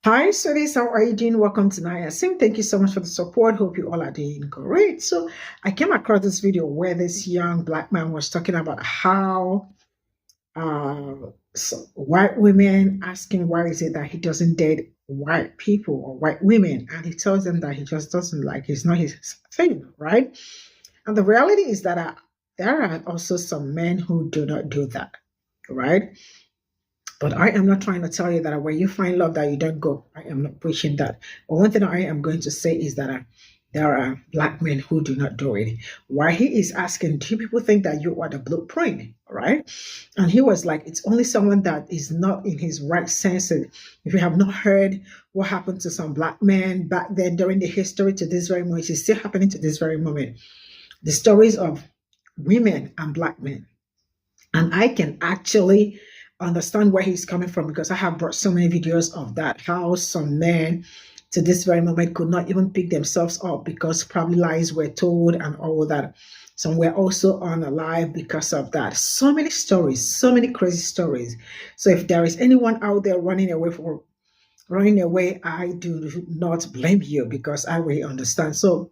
Hi, Sodis. How are you doing? Welcome to Naya Sim. Thank you so much for the support. Hope you all are doing great. So, I came across this video where this young black man was talking about how white women asking why is it that he doesn't date white people or white women, and he tells them that he just doesn't like it's not his thing, right? And the reality is that there are also some men who do not do that, right? But I am not trying to tell you that when you find love that you don't go. I am not preaching that. But one thing I am going to say is that there are black men who do not do it. Why he is asking, do people think that you are the blueprint? Right? And he was like, it's only someone that is not in his right senses. If you have not heard what happened to some black men back then during the history to this very moment, it's still happening to this very moment. The stories of women and black men. And I can actually understand where he's coming from because I have brought so many videos of that, how some men to this very moment could not even pick themselves up because probably lies were told and all that. Some were also unalive because of that. So many stories, so many crazy stories. So if there is anyone out there running away, I do not blame you because I really understand. So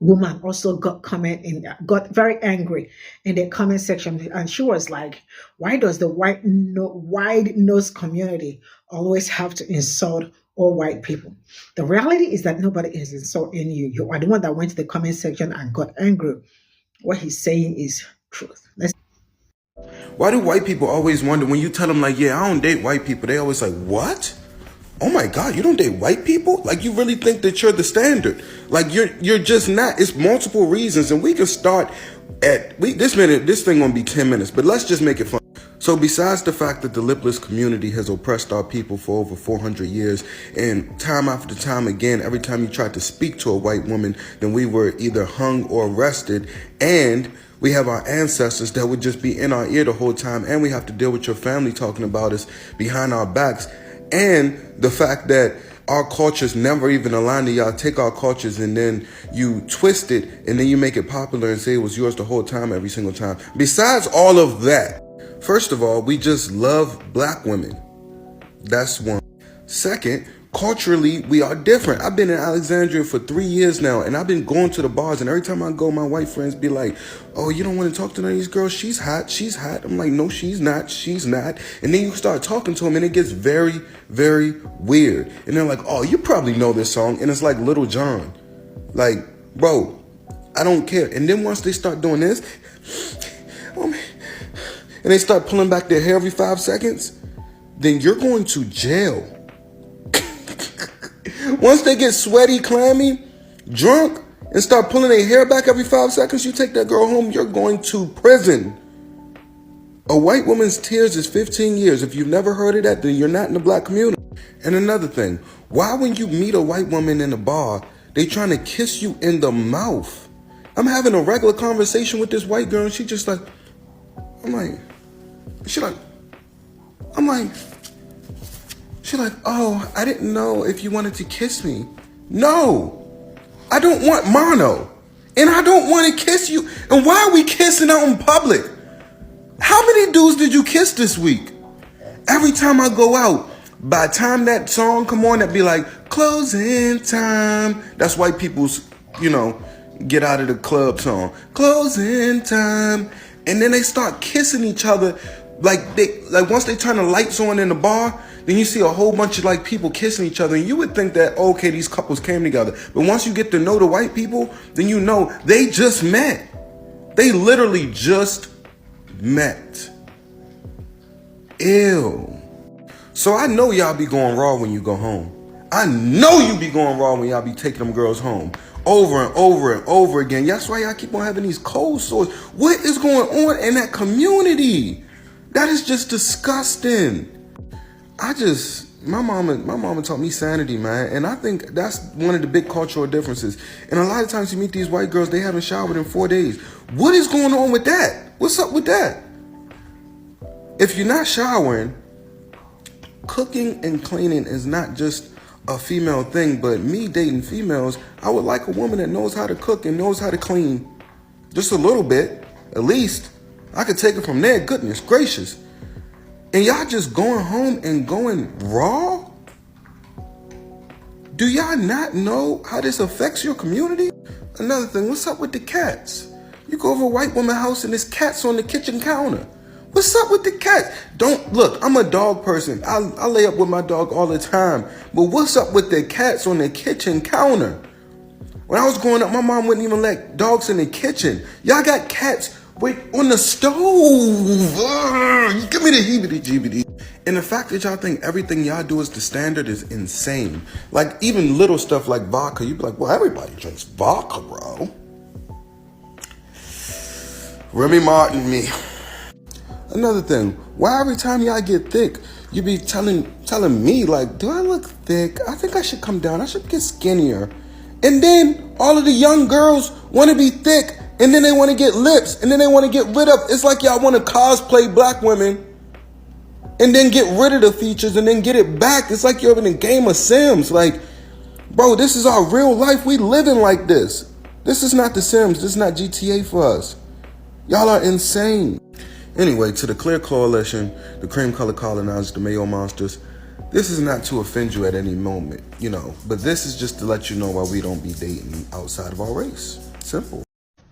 woman also got very angry in the comment section, and she was like, why does the wide nose community always have to insult all white people? The reality is that nobody is insulting you. You are the one that went to the comment section and got angry. What he's saying is truth. Why do white people always wonder when you tell them like, yeah, I don't date white people? They always like, what? Oh my God, you don't date white people? Like you really think that you're the standard? Like you're just not. It's multiple reasons, and we can start at this thing gonna be 10 minutes, but let's just make it fun. So besides the fact that the lipless community has oppressed our people for over 400 years, and time after time again, every time you tried to speak to a white woman, then we were either hung or arrested, and we have our ancestors that would just be in our ear the whole time, and we have to deal with your family talking about us behind our backs, and the fact that our cultures never even align to y'all. Take our cultures and then you twist it and then you make it popular and say it was yours the whole time, every single time. Besides all of that, first of all, we just love black women. That's one. Second, culturally, we are different. I've been in Alexandria for 3 years now, and I've been going to the bars, and every time I go, my white friends be like, oh, you don't want to talk to none of these girls? She's hot. She's hot. I'm like, no, she's not. She's not. And then you start talking to them, and it gets very, very weird. And they're like, oh, you probably know this song, and it's like Little John. Like, bro, I don't care. And then once they start doing this, oh, man, and they start pulling back their hair every 5 seconds, then you're going to jail. Once they get sweaty, clammy, drunk, and start pulling their hair back every 5 seconds, you take that girl home, you're going to prison. A white woman's tears is 15 years. If you've never heard of that, then you're not in the black community. And another thing, why when you meet a white woman in a bar, they trying to kiss you in the mouth? I'm having a regular conversation with this white girl, and she just like, I'm like, she like, I'm like, she's like, oh, I didn't know if you wanted to kiss me. No, I don't want mono. And I don't want to kiss you. And why are we kissing out in public? How many dudes did you kiss this week? Every time I go out, by the time that song come on, that be like, closing time. That's white people's, get out of the club song. Closing time. And then they start kissing each other. Like once they turn the lights on in the bar, then you see a whole bunch of people kissing each other, and you would think that, okay, these couples came together. But once you get to know the white people, then you know they just met. They literally just met. Ew. So I know y'all be going raw when you go home. I know you be going raw when y'all be taking them girls home. Over and over and over again. That's why y'all keep on having these cold sores. What is going on in that community? That is just disgusting. My mama taught me sanity, man. And I think that's one of the big cultural differences. And a lot of times you meet these white girls, they haven't showered in 4 days. What is going on with that? What's up with that? If you're not showering, cooking and cleaning is not just a female thing, but me dating females, I would like a woman that knows how to cook and knows how to clean. Just a little bit, at least. I could take it from there, goodness gracious. And y'all just going home and going raw? Do y'all not know how this affects your community? Another thing, what's up with the cats? You go over a white woman's house and there's cats on the kitchen counter. What's up with the cats? Don't look, I'm a dog person. I lay up with my dog all the time. But what's up with the cats on the kitchen counter? When I was growing up, my mom wouldn't even let dogs in the kitchen. Y'all got cats on the stove. Ugh, give me the heebie-jeebie. And the fact that y'all think everything y'all do is the standard is insane. Like even little stuff like vodka, you'd be like, well, everybody drinks vodka, bro. Remy Martin, me. Another thing, why every time y'all get thick, you be telling me like, do I look thick? I think I should come down. I should get skinnier. And then all of the young girls want to be thick, and then they want to get lips, and then they want to get rid of. It's like y'all want to cosplay black women, and then get rid of the features, and then get it back. It's like you're in a game of Sims. Like, bro, this is our real life. We living like this. This is not The Sims. This is not GTA for us. Y'all are insane. Anyway, to the Clear Coalition, the Cream Color Colonizers, the Mayo Monsters, this is not to offend you at any moment, but this is just to let you know why we don't be dating outside of our race. Simple.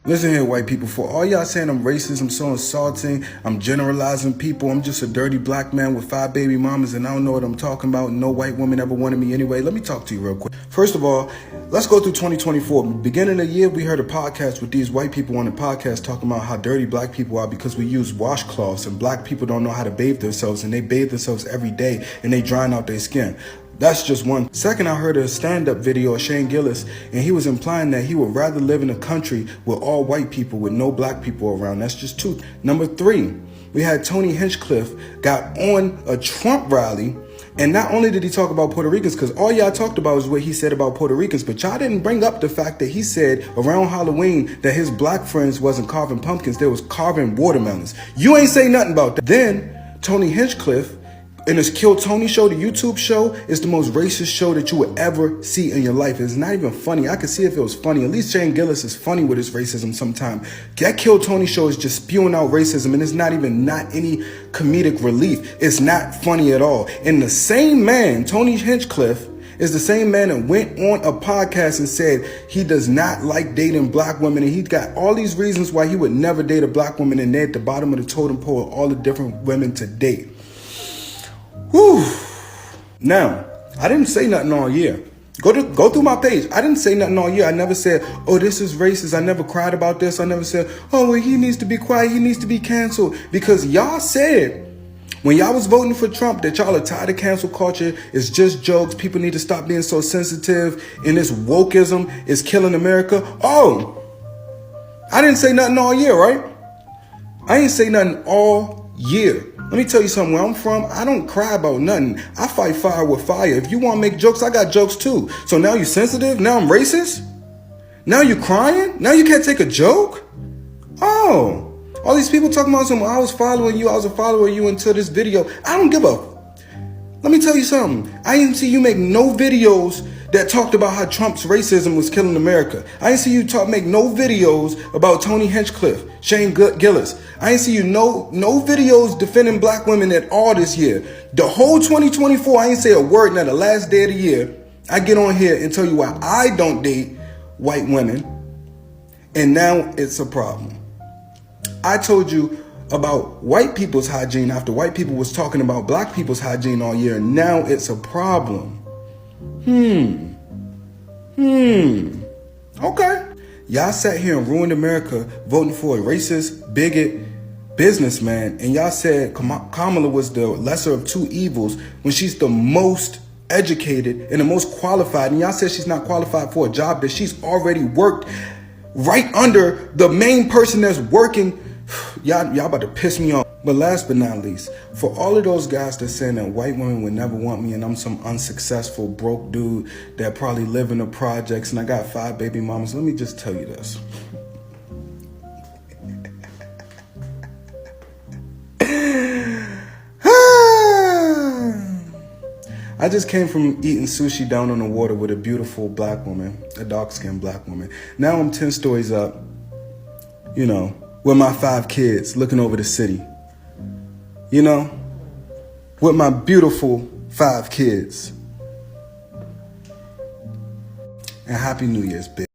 Listen here, white people, for all y'all saying I'm racist, I'm so insulting, I'm generalizing people, I'm just a dirty black man with 5 baby mamas and I don't know what I'm talking about. No white woman ever wanted me anyway. Let me talk to you real quick. First of all, let's go through 2024. Beginning of the year, we heard a podcast with these white people on the podcast talking about how dirty black people are because we use washcloths and black people don't know how to bathe themselves and they bathe themselves every day and they drying out their skin. That's just one. Second, I heard a stand-up video of Shane Gillis, and he was implying that he would rather live in a country with all white people with no black people around. That's just 2. Number 3, we had Tony Hinchcliffe got on a Trump rally, and not only did he talk about Puerto Ricans, because all y'all talked about was what he said about Puerto Ricans, but y'all didn't bring up the fact that he said around Halloween that his black friends wasn't carving pumpkins, they was carving watermelons. You ain't say nothing about that. Then, Tony Hinchcliffe, in his Kill Tony show, the YouTube show, is the most racist show that you would ever see in your life. It's not even funny. I could see if it was funny. At least Shane Gillis is funny with his racism sometimes. That Kill Tony show is just spewing out racism, and it's not any comedic relief. It's not funny at all. And the same man, Tony Hinchcliffe, is the same man that went on a podcast and said he does not like dating black women, and he's got all these reasons why he would never date a black woman, and they're at the bottom of the totem pole of all the different women to date. Whew. Now, I didn't say nothing all year. Go through my page. I didn't say nothing all year. I never said, oh, this is racist. I never cried about this. I never said, oh, well, he needs to be quiet. He needs to be canceled. Because y'all said, when y'all was voting for Trump, that y'all are tired of cancel culture. It's just jokes. People need to stop being so sensitive. And this wokeism is killing America. Oh, I didn't say nothing all year, right? I ain't say nothing all year. Let me tell you something. Where I'm from, I don't cry about nothing. I fight fire with fire. If you want to make jokes, I got jokes too. So now you sensitive? Now I'm racist? Now you crying? Now you can't take a joke? Oh, all these people talking about something. I was following you. I was a follower of you until this video. I don't give a. Let me tell you something. I didn't see you make no videos that talked about how Trump's racism was killing America. I didn't see you make no videos about Tony Hinchcliffe, Shane Gillis. I didn't see you no videos defending black women at all this year. The whole 2024, I ain't say a word. Now the last day of the year, I get on here and tell you why I don't date white women, and now it's a problem. I told you about white people's hygiene after white people was talking about black people's hygiene all year, and now it's a problem. Okay. Y'all sat here and ruined America voting for a racist, bigot businessman, and y'all said Kamala was the lesser of 2 evils when she's the most educated and the most qualified, and y'all said she's not qualified for a job that she's already worked right under the main person that's working. Y'all about to piss me off. But last but not least, for all of those guys that saying that white women would never want me and I'm some unsuccessful broke dude that probably live in the projects and I got 5 baby mamas, let me just tell you this. I just came from eating sushi down on the water with a beautiful black woman, a dark-skinned black woman. Now I'm 10 stories up, with my 5 kids looking over the city. With my beautiful 5 kids. and Happy New Year's, bitch.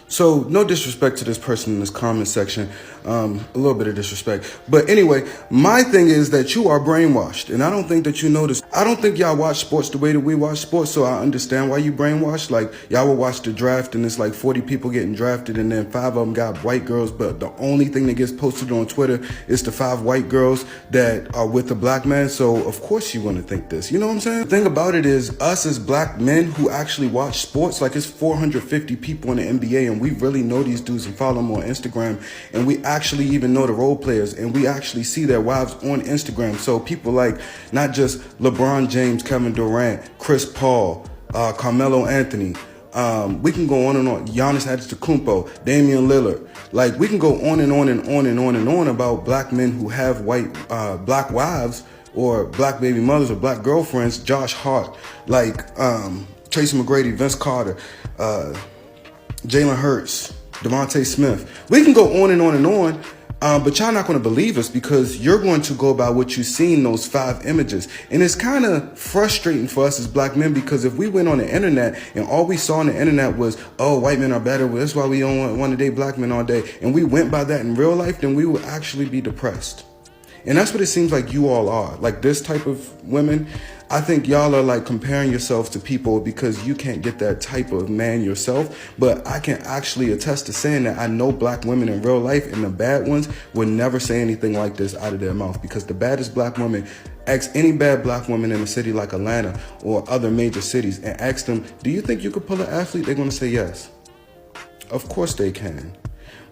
So, no disrespect to this person in this comment section, a little bit of disrespect. But anyway, my thing is that you are brainwashed, and I don't think that you notice. I don't think y'all watch sports the way that we watch sports, so I understand why you brainwashed. Like, y'all will watch the draft, and it's like 40 people getting drafted, and then 5 of them got white girls, but the only thing that gets posted on Twitter is the 5 white girls that are with a black man, so of course you want to think this. You know what I'm saying? The thing about it is, us as black men who actually watch sports, like it's 450 people in the NBA, and we really know these dudes and follow them on Instagram, and we actually even know the role players, and we actually see their wives on Instagram. So people like not just LeBron James, Kevin Durant, Chris Paul, Carmelo Anthony, we can go on and on. Giannis Antetokounmpo, Damian Lillard. Like, we can go on and on and on and on and on about black men who have black wives or black baby mothers or black girlfriends. Josh Hart, like Tracy McGrady, Vince Carter, Jalen Hurts, Devontae Smith. We can go on and on and on. But y'all not going to believe us because you're going to go by what you've seen, those 5 images. And it's kind of frustrating for us as black men because if we went on the internet and all we saw on the internet was, oh, white men are better, well, that's why we don't want to date black men all day, and we went by that in real life, then we would actually be depressed. And that's what it seems like you all are. Like this type of women, I think y'all are like comparing yourselves to people because you can't get that type of man yourself. But I can actually attest to saying that I know black women in real life, and the bad ones would never say anything like this out of their mouth, because the baddest black woman, ask any bad black woman in a city like Atlanta or other major cities and ask them, do you think you could pull an athlete? They're going to say yes. Of course they can.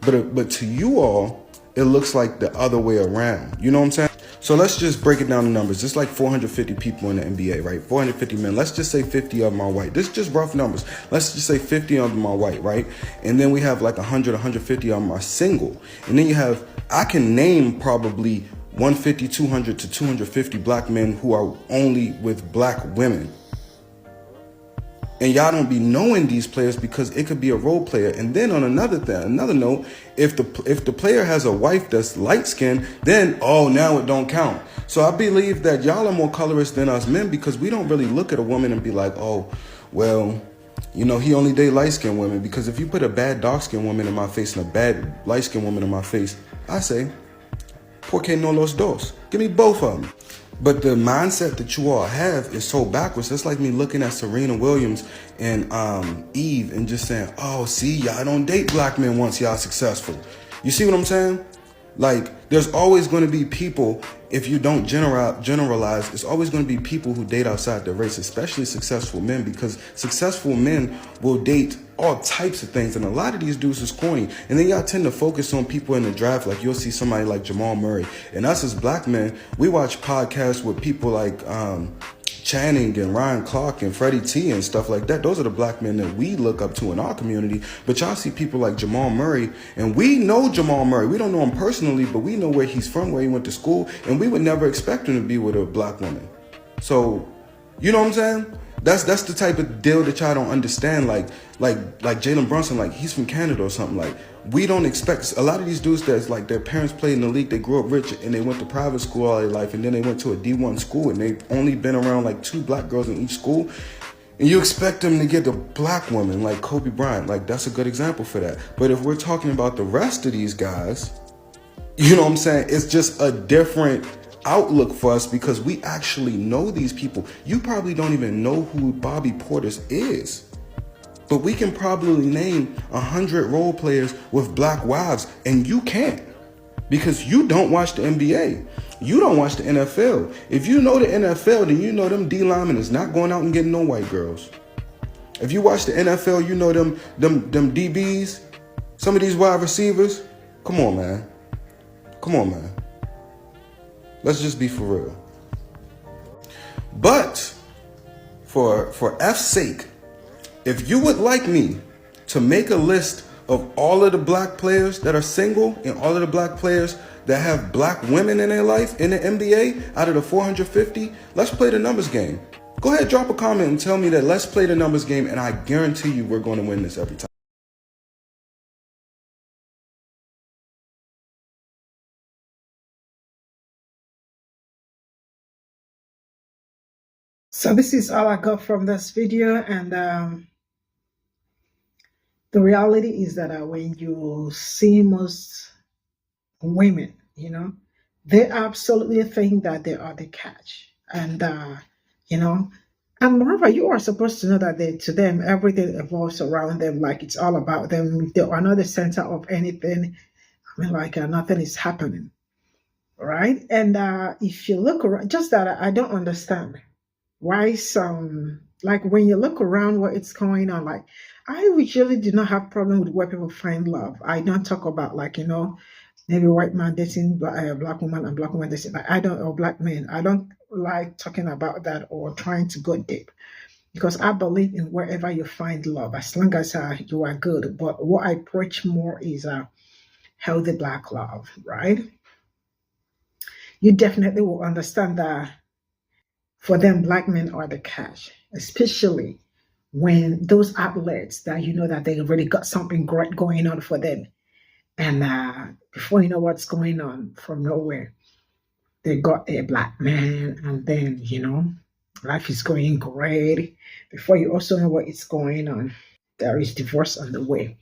But to you all, it looks like the other way around. You know what I'm saying? So let's just break it down to numbers. It's like 450 people in the NBA, right? 450 men. Let's just say 50 of them are white. This is just rough numbers. Let's just say 50 of them are white, right? And then we have like 100, 150 of them are single. And then you have, I can name probably 150, 200 to 250 black men who are only with black women. And y'all don't be knowing these players because it could be a role player. And then on another note, if the player has a wife that's light skinned, then now it don't count. So I believe that y'all are more colorist than us men because we don't really look at a woman and be like, oh, well, you know, he only date light skinned women. Because if you put a bad dark skinned woman in my face and a bad light skinned woman in my face, I say, ¿por qué no los dos? Give me both of them. But the mindset that you all have is so backwards. It's like me looking at Serena Williams and Eve and just saying, oh, see, y'all don't date black men once y'all successful. You see what I'm saying? Like, there's always going to be people, if you don't generalize, it's always going to be people who date outside their race, especially successful men, because successful men will date all types of things. And a lot of these dudes is corny. And then y'all tend to focus on people in the draft. Like, you'll see somebody like Jamal Murray. And us as black men, we watch podcasts with people like Channing and Ryan Clark and Freddie T and stuff like that. Those are the black men that we look up to in our community. But y'all see people like Jamal Murray, and we know Jamal Murray. We don't know him personally, but we know where he's from, where he went to school, and we would never expect him to be with a black woman. So, you know what I'm saying? That's the type of deal that y'all don't understand. Like Jalen Brunson, like he's from Canada or something. Like, we don't expect a lot of these dudes that's like their parents played in the league, they grew up rich and they went to private school all their life, and then they went to a D1 school and they've only been around like 2 black girls in each school. And you expect them to get a black woman like Kobe Bryant. Like, that's a good example for that. But if we're talking about the rest of these guys, you know what I'm saying? It's just a different outlook for us because we actually know these people. You probably don't even know who Bobby Portis is. But we can probably name 100 role players with black wives, and you can't because you don't watch the NBA. You don't watch the NFL. If you know the NFL, then you know them D linemen is not going out and getting no white girls. If you watch the NFL, you know them DBs, some of these wide receivers. Come on, man. Come on, man. Let's just be for real. But for F's sake, if you would like me to make a list of all of the black players that are single and all of the black players that have black women in their life in the NBA out of the 450, let's play the numbers game. Go ahead, drop a comment and tell me that let's play the numbers game, and I guarantee you we're going to win this every time. So this is all I got from this video, and The reality is that when you see most women, they absolutely think that they are the catch. And, you know, and moreover, you are supposed to know that to them, everything evolves around them, like it's all about them. They are not the center of anything. I mean, like nothing is happening, right? And if you look around, just that I don't understand why some, like when you look around what it's going on, like I usually do not have problem with where people find love. I don't talk about like, maybe white man dating black woman and black woman dating, like I don't, or black men. I don't like talking about that or trying to go deep because I believe in wherever you find love, as long as you are good. But what I preach more is healthy black love, right? You definitely will understand that for them, black men are the cash, especially when those outlets that you know that they already got something great going on for them. And before you know what's going on from nowhere, they got a black man, and then, life is going great. Before you also know what is going on, there is divorce on the way.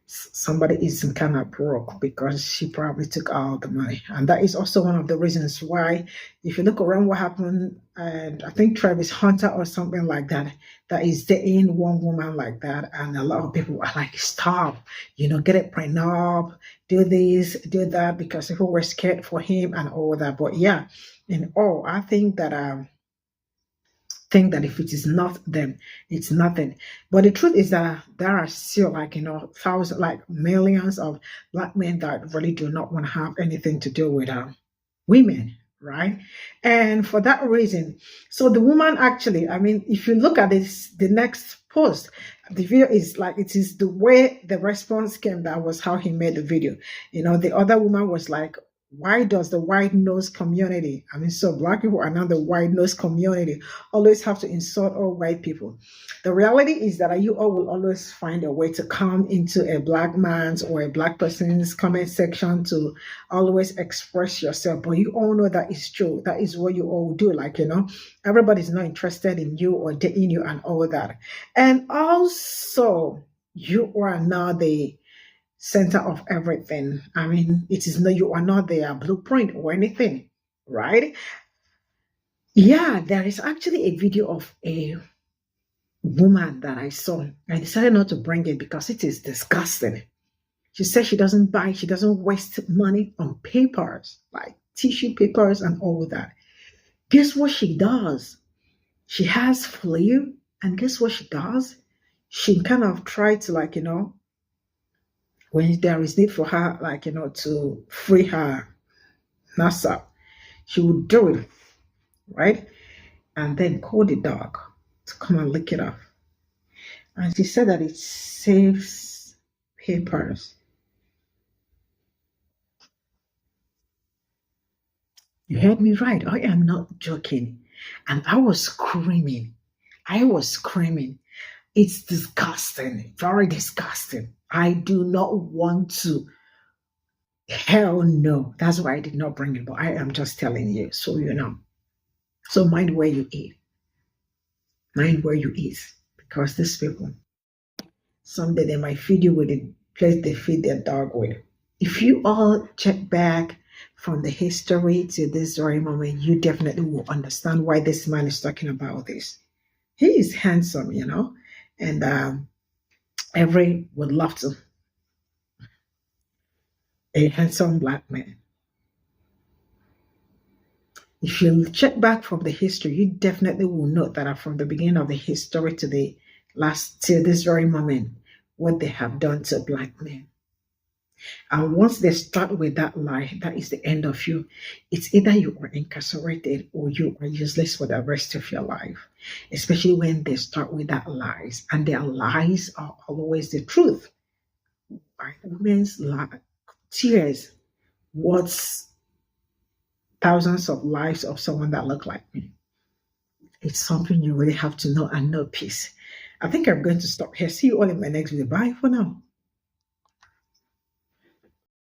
Somebody is kind of broke because she probably took all the money. And that is also one of the reasons why, if you look around what happened, and I think Travis Hunter or something like that, that is dating one woman like that. And a lot of people are like, stop, get it prenup, do this, do that, because people were scared for him and all that. But yeah, in all, I think that if it is not them, it's nothing. But the truth is that there are still like, thousands, like millions of black men that really do not want to have anything to do with women, right? And for that reason, so the woman actually, I mean, if you look at this, the next post, the video is like, it is the way the response came, that was how he made the video. The other woman was like, why does the white nose community, I mean, so black people are not the white nose community, always have to insult all white people? The reality is that you all will always find a way to come into a black man's or a black person's comment section to always express yourself. But you all know that is true. That is what you all do. Like, everybody's not interested in you or dating you and all that. And also, you are not the center of everything. I mean, you are not their blueprint or anything, right? Yeah, there is actually a video of a woman that I saw. I decided not to bring it because it is disgusting. She says she doesn't waste money on papers, like tissue papers and all that. Guess what she does? She has flair, and guess what she does? She kind of tried to, when there is need for her, to free her NASA, she would do it, right? And then call the dog to come and lick it off. And she said that it saves papers. You heard me right. I am not joking. And I was screaming. It's disgusting, very disgusting. I do not want to. Hell no. That's why I did not bring it, but I am just telling you, so you know. So mind where you eat. Mind where you eat. Because these people, someday they might feed you with the place they feed their dog with. If you all check back from the history to this very moment, you definitely will understand why this man is talking about this. He is handsome, and every would love to. A handsome black man. If you check back from the history, you definitely will note that from the beginning of the history to the last, till this very moment, what they have done to black men. And once they start with that lie, that is the end of you. It's either you are incarcerated or you are useless for the rest of your life. Especially when they start with that lies, and their lies are always the truth. Right? Women's tears worth thousands of lives of someone that look like me. It's something you really have to know and know peace. I think I'm going to stop here. See you all in my next video. Bye for now.